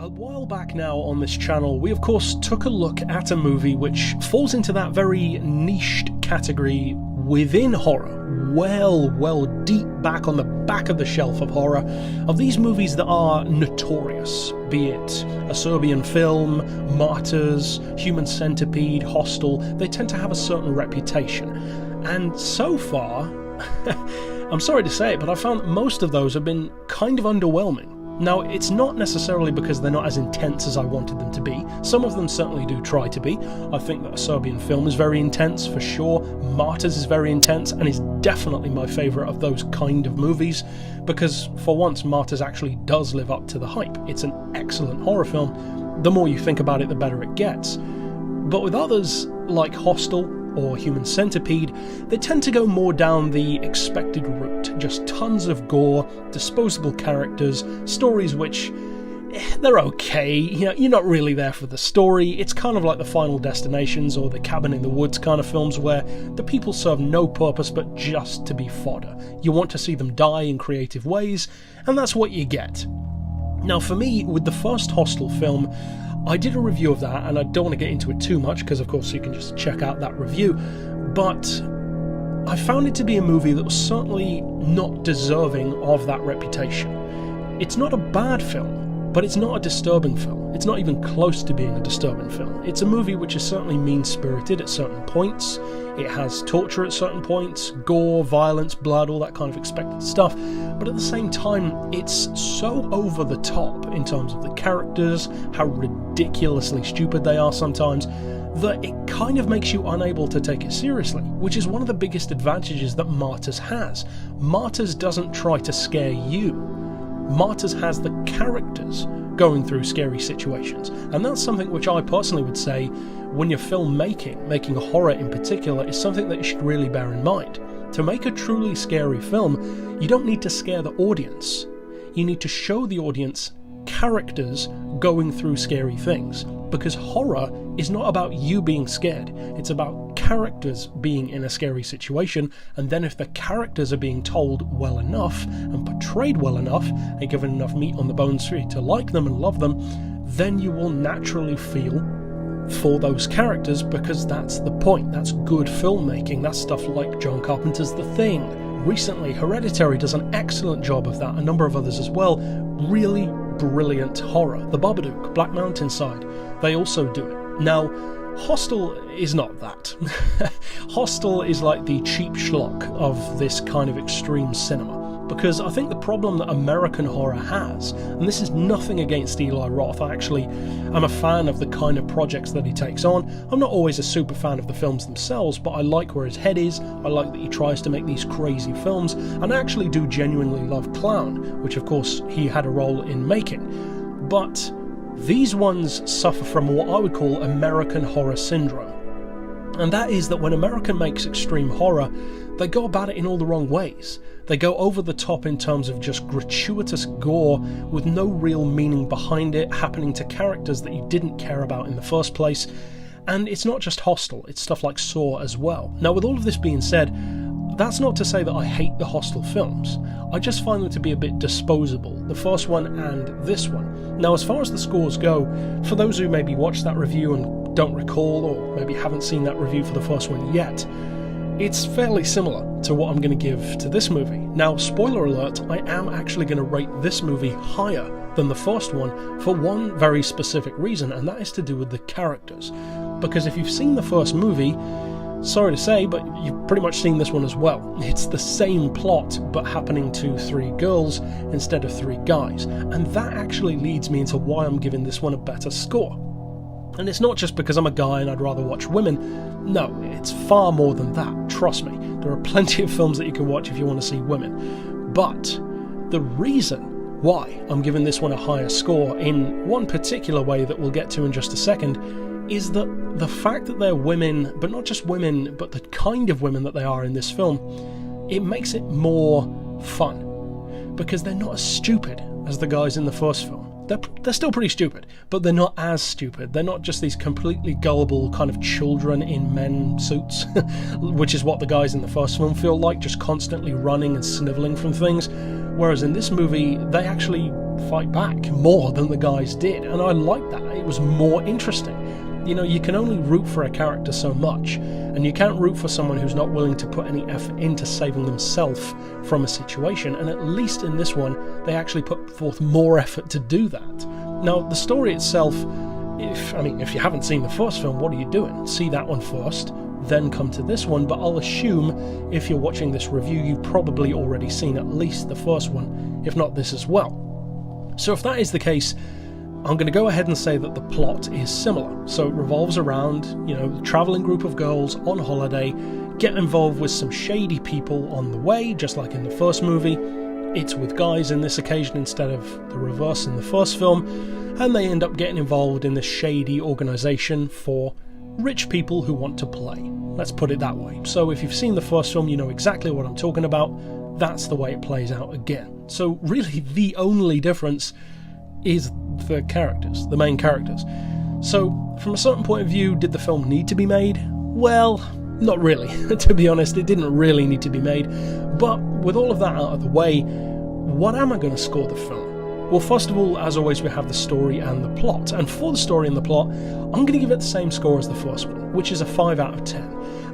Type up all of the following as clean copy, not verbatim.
A while back now on this channel, we of course took a look at a movie which falls into that very niched category within horror, well deep back on the back of the shelf of horror, of these movies that are notorious, be it a Serbian film, Martyrs, Human Centipede, Hostel. They tend to have a certain reputation, and so far, I'm sorry to say it, but I found that most of those have been kind of underwhelming. Now, it's not necessarily because they're not as intense as I wanted them to be. Some of them certainly do try to be. I think that a Serbian film is very intense, for sure. Martyrs is very intense, and is definitely my favourite of those kind of movies, because for once, Martyrs actually does live up to the hype. It's an excellent horror film. The more you think about it, the better it gets. But with others, like Hostel or Human Centipede, they tend to go more down the expected route. Just tons of gore, disposable characters, stories which, they're okay, you're not really there for the story. It's kind of like the Final Destinations or the Cabin in the Woods kind of films where the people serve no purpose but just to be fodder. You want to see them die in creative ways, and that's what you get. Now for me, with the first Hostel film, I did a review of that, and I don't want to get into it too much because of course you can just check out that review, but I found it to be a movie that was certainly not deserving of that reputation. It's not a bad film, but it's not a disturbing film. It's not even close to being a disturbing film. It's a movie which is certainly mean-spirited at certain points. It has torture at certain points, gore, violence, blood, all that kind of expected stuff, but at the same time, it's so over the top in terms of the characters, how ridiculously stupid they are sometimes, that it kind of makes you unable to take it seriously, which is one of the biggest advantages that Martyrs has. Martyrs doesn't try to scare you. Martyrs has the characters going through scary situations, and that's something which I personally would say, when you're making horror in particular, is something that you should really bear in mind. To make a truly scary film, you don't need to scare the audience. You need to show the audience characters going through scary things, because horror is not about you being scared, it's about characters being in a scary situation, and then if the characters are being told well enough and portrayed well enough and given enough meat on the bones for you to like them and love them, then you will naturally feel for those characters, because that's the point. That's good filmmaking. That's stuff like John Carpenter's The Thing. Recently, Hereditary does an excellent job of that, a number of others as well. Really brilliant horror. The Babadook, Black Mountainside, they also do it. Now, Hostel is not that. Hostel is like the cheap schlock of this kind of extreme cinema, because I think the problem that American horror has, and this is nothing against Eli Roth, I actually am a fan of the kind of projects that he takes on. I'm not always a super fan of the films themselves, but I like where his head is, I like that he tries to make these crazy films, and I actually do genuinely love Clown, which of course he had a role in making. But these ones suffer from what I would call American horror syndrome. And that is that when America makes extreme horror, they go about it in all the wrong ways. They go over the top in terms of just gratuitous gore with no real meaning behind it, happening to characters that you didn't care about in the first place. And it's not just Hostel, it's stuff like Saw as well. Now, with all of this being said, that's not to say that I hate the Hostel films. I just find them to be a bit disposable, the first one and this one. Now, as far as the scores go, for those who maybe watched that review and don't recall, or maybe haven't seen that review for the first one yet, it's fairly similar to what I'm going to give to this movie. Now, spoiler alert, I am actually going to rate this movie higher than the first one for one very specific reason, and that is to do with the characters. Because if you've seen the first movie, sorry to say, but you've pretty much seen this one as well. It's the same plot, but happening to 3 girls instead of 3 guys. And that actually leads me into why I'm giving this one a better score. And it's not just because I'm a guy and I'd rather watch women. No, it's far more than that, trust me. There are plenty of films that you can watch if you want to see women. But the reason why I'm giving this one a higher score, in one particular way that we'll get to in just a second, is that the fact that they're women, but not just women, but the kind of women that they are in this film, it makes it more fun. Because they're not as stupid as the guys in the first film. They're still pretty stupid, but they're not as stupid. They're not just these completely gullible kind of children in men suits, which is what the guys in the first film feel like, just constantly running and sniveling from things. Whereas in this movie, they actually fight back more than the guys did, and I liked that. It was more interesting. You know, you can only root for a character so much, and you can't root for someone who's not willing to put any effort into saving themselves from a situation, and at least in this one, they actually put forth more effort to do that. Now, the story itself, if you haven't seen the first film, what are you doing? See that one first, then come to this one, but I'll assume if you're watching this review, you've probably already seen at least the first one, if not this as well. So if that is the case, I'm going to go ahead and say that the plot is similar. So it revolves around, a travelling group of girls on holiday, get involved with some shady people on the way, just like in the first movie. It's with guys in this occasion instead of the reverse in the first film, and they end up getting involved in this shady organisation for rich people who want to play. Let's put it that way. So if you've seen the first film, you know exactly what I'm talking about. That's the way it plays out again. So really the only difference is the characters, the main characters. So from a certain point of view, did the film need to be made? Well, not really. To be honest, it didn't really need to be made. But with all of that out of the way, what am I going to score the film? Well, first of all, as always, we have the story and the plot. And for the story and the plot, I'm going to give it the same score as the first one, which is a 5 out of 10.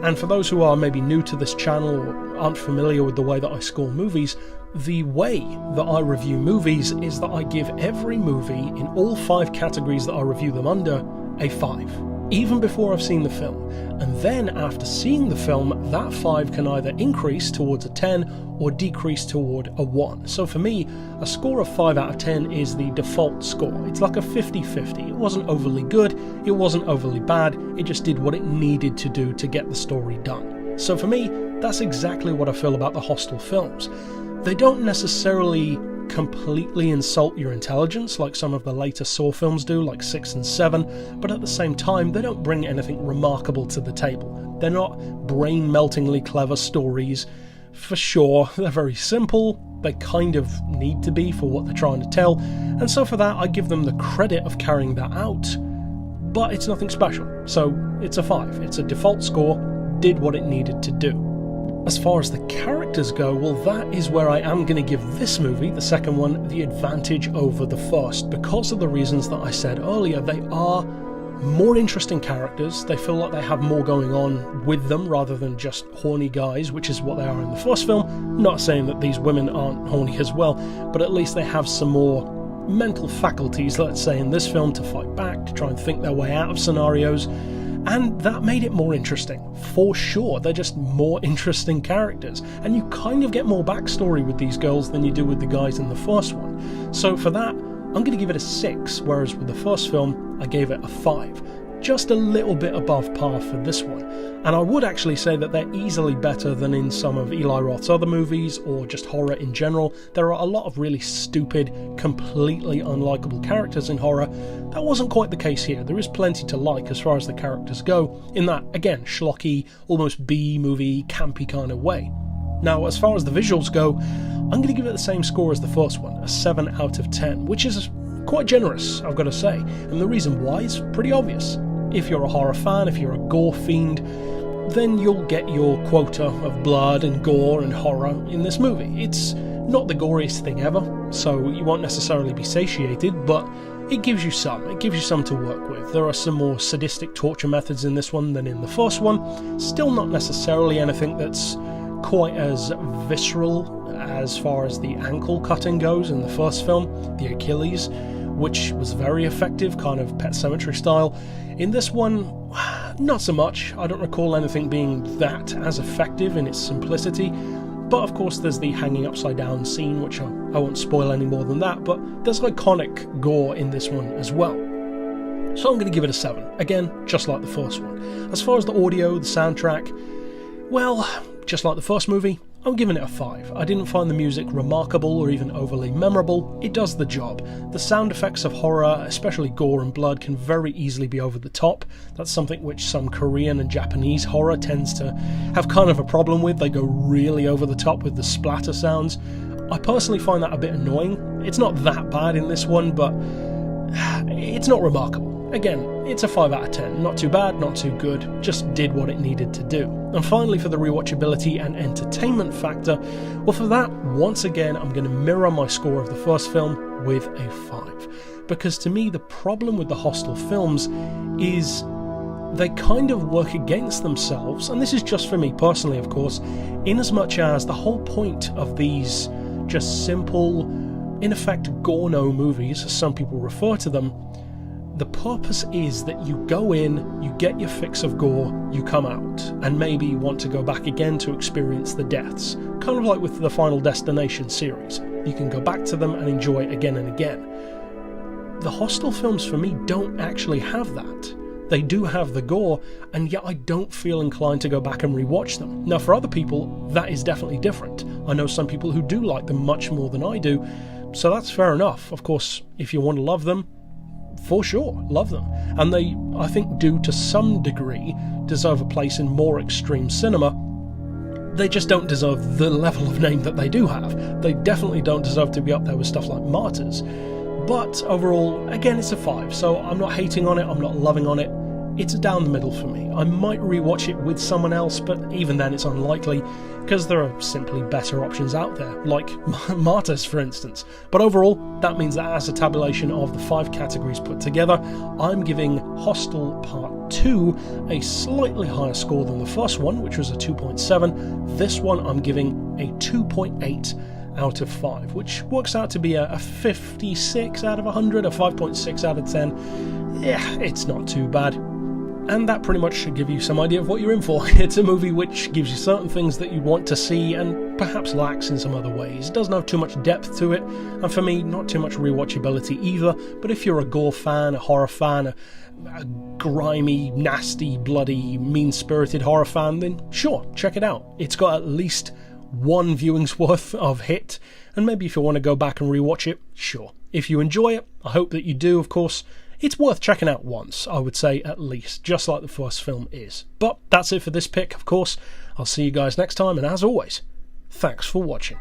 And for those who are maybe new to this channel or aren't familiar with the way that I score movies, the way that I review movies is that I give every movie in all 5 categories that I review them under a 5, even before I've seen the film. And then after seeing the film, that 5 can either increase towards a 10 or decrease toward a 1. So for me, a score of 5 out of 10 is the default score. It's like a 50-50. It wasn't overly good, it wasn't overly bad, it just did what it needed to do to get the story done. So for me, that's exactly what I feel about the Hostel films. They don't necessarily completely insult your intelligence like some of the later Saw films do, like 6 and 7, but at the same time, they don't bring anything remarkable to the table. They're not brain-meltingly clever stories. For sure, they're very simple, they kind of need to be for what they're trying to tell, and so for that I give them the credit of carrying that out, but it's nothing special, so it's a 5. It's a default score, did what it needed to do. As far as the characters go, well, that is where I am going to give this movie, the second one, the advantage over the first, because of the reasons that I said earlier. They are more interesting characters, they feel like they have more going on with them rather than just horny guys, which is what they are in the first film. Not saying that these women aren't horny as well, but at least they have some more mental faculties, let's say, in this film to fight back, to try and think their way out of scenarios. And that made it more interesting, for sure. They're just more interesting characters, and you kind of get more backstory with these girls than you do with the guys in the first one. So for that, I'm going to give it a 6, whereas with the first film, I gave it a 5. Just a little bit above par for this one. And I would actually say that they're easily better than in some of Eli Roth's other movies, or just horror in general. There are a lot of really stupid, completely unlikable characters in horror. That wasn't quite the case here. There is plenty to like as far as the characters go, in that, again, schlocky, almost B-movie, campy kind of way. Now, as far as the visuals go, I'm going to give it the same score as the first one, a 7 out of 10, which is quite generous, I've got to say. And the reason why is pretty obvious. If you're a horror fan, if you're a gore fiend, then you'll get your quota of blood and gore and horror in this movie. It's not the goriest thing ever, so you won't necessarily be satiated, but it gives you some. It gives you some to work with. There are some more sadistic torture methods in this one than in the first one. Still not necessarily anything that's quite as visceral as far as the ankle cutting goes in the first film, the Achilles, which was very effective, kind of Pet Sematary style. In this one, not so much. I don't recall anything being that as effective in its simplicity, but of course there's the hanging upside down scene, which I won't spoil any more than that, but there's iconic gore in this one as well. So I'm going to give it a 7, again, just like the first one. As far as the audio, the soundtrack, well, just like the first movie, I'm giving it a 5. I didn't find the music remarkable or even overly memorable. It does the job. The sound effects of horror, especially gore and blood, can very easily be over the top. That's something which some Korean and Japanese horror tends to have kind of a problem with. They go really over the top with the splatter sounds. I personally find that a bit annoying. It's not that bad in this one, but it's not remarkable. Again, it's a 5 out of 10. Not too bad, not too good, just did what it needed to do. And finally, for the rewatchability and entertainment factor, well, for that, once again, I'm going to mirror my score of the first film with a 5. Because to me, the problem with the Hostel films is they kind of work against themselves, and this is just for me personally, of course, in as much as the whole point of these just simple, in effect, gorno movies, as some people refer to them, the purpose is that you go in, you get your fix of gore, you come out, and maybe you want to go back again to experience the deaths. Kind of like with the Final Destination series. You can go back to them and enjoy again and again. The Hostel films, for me, don't actually have that. They do have the gore, and yet I don't feel inclined to go back and rewatch them. Now, for other people, that is definitely different. I know some people who do like them much more than I do, so that's fair enough. Of course, if you want to love them, for sure, love them. And they, I think, do to some degree deserve a place in more extreme cinema. They just don't deserve the level of name that they do have. They definitely don't deserve to be up there with stuff like Martyrs. But overall, again, it's a 5, so I'm not hating on it, I'm not loving on it. It's down the middle for me. I might rewatch it with someone else, but even then it's unlikely, because there are simply better options out there, like Martyrs, for instance. But overall, that means that as a tabulation of the 5 categories put together, I'm giving Hostel Part 2 a slightly higher score than the first one, which was a 2.7. This one I'm giving a 2.8 out of 5, which works out to be a 56 out of 100, a 5.6 out of 10. Yeah, it's not too bad. And that pretty much should give you some idea of what you're in for. It's a movie which gives you certain things that you want to see and perhaps lacks in some other ways. It doesn't have too much depth to it, and for me, not too much rewatchability either, but if you're a gore fan, a horror fan, a grimy, nasty, bloody, mean-spirited horror fan, then sure, check it out. It's got at least one viewing's worth of hit, and maybe if you want to go back and rewatch it, sure. If you enjoy it, I hope that you do, of course. It's worth checking out once, I would say, at least, just like the first film is. But that's it for this pick, of course. I'll see you guys next time, and as always, thanks for watching.